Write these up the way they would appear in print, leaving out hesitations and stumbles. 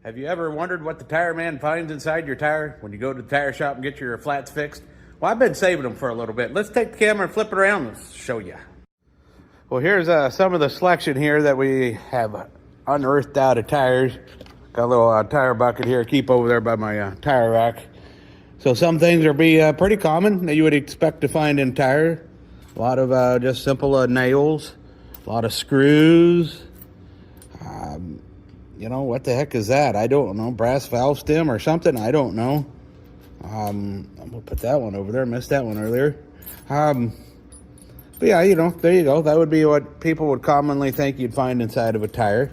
Have you ever wondered what the tire man finds inside your tire when you go to the tire shop and get your flats fixed? Well, I've been saving them for a little bit. Let's take the camera and flip it around and show you. Well, here's some of the selection here that we have unearthed out of tires. Got a little tire bucket here, keep over there by my tire rack. So some things are pretty common that you would expect to find in tire. A lot of just simple nails, a lot of screws. You know, what the heck is that? I don't know. Brass valve stem or something? I don't know. I'm gonna put that one over there. Missed that one earlier. But yeah, you know, there you go. That would be what people would commonly think you'd find inside of a tire.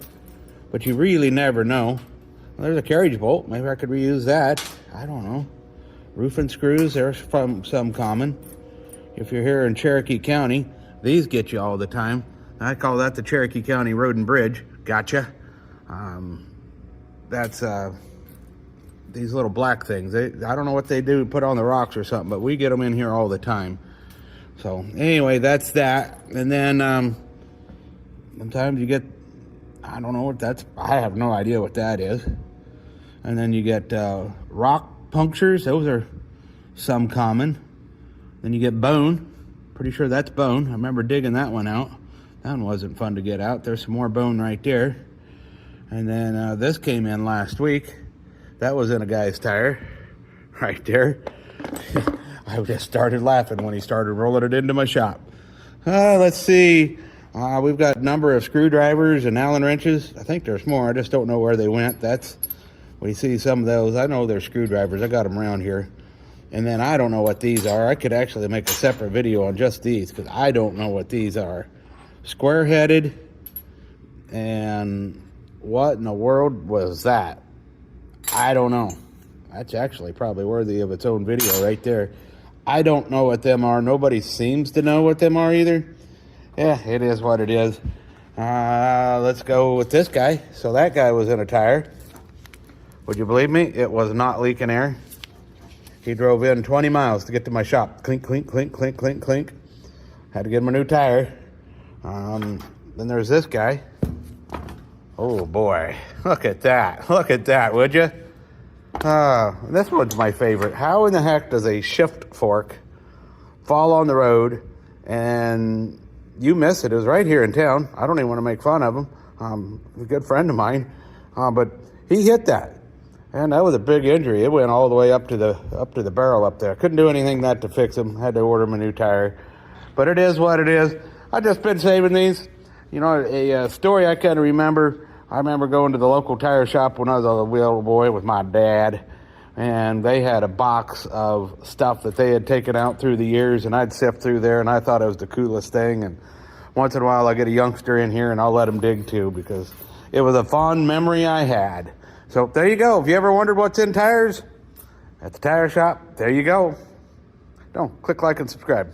But you really never know. Well, there's a carriage bolt. Maybe I could reuse that. I don't know. Roofing screws, there's some common. If you're here in Cherokee County, these get you all the time. I call that the Cherokee County Road and Bridge. Gotcha. That's these little black things. I don't know what they do, put on the rocks or something, but we get them in here all the time. So anyway, that's that. And then sometimes you get, I don't know what that's, I have no idea what that is. And then you get rock punctures. Those are some common. Then you get bone. Pretty sure that's bone. I remember digging that one out. That one wasn't fun to get out. There's some more bone right there. And then this came in last week. That was in a guy's tire right there. I just started laughing when he started rolling it into my shop. Let's see. We've got a number of screwdrivers and Allen wrenches. I think there's more. I just don't know where they went. We see some of those. I know they're screwdrivers. I got them around here. And then I don't know what these are. I could actually make a separate video on just these because I don't know what these are. Square-headed. And what in the world was that? I don't know. That's actually probably worthy of its own video right there. I don't know what them are. Nobody seems to know what them are either. Yeah, it is what it is. Let's go with this guy. So that guy was in a tire. Would you believe me? It was not leaking air. He drove in 20 miles to get to my shop. Clink, clink, clink, clink, clink, clink. Had to get him a new tire. Then there's this guy. Oh boy, look at that. Look at that, would you? This one's my favorite. How in the heck does a shift fork fall on the road and you miss it? It was right here in town. I don't even want to make fun of him. A good friend of mine. But he hit that. And that was a big injury. It went all the way up to the barrel up there. Couldn't do anything to fix him. Had to order him a new tire. But it is what it is. I've just been saving these. You know, a story I kind of remember. I remember going to the local tire shop when I was a little boy with my dad. And they had a box of stuff that they had taken out through the years. And I'd sift through there and I thought it was the coolest thing. And once in a while I get a youngster in here and I'll let him dig too because it was a fond memory I had. So there you go. If you ever wondered what's in tires at the tire shop, there you go. Don't click like and subscribe.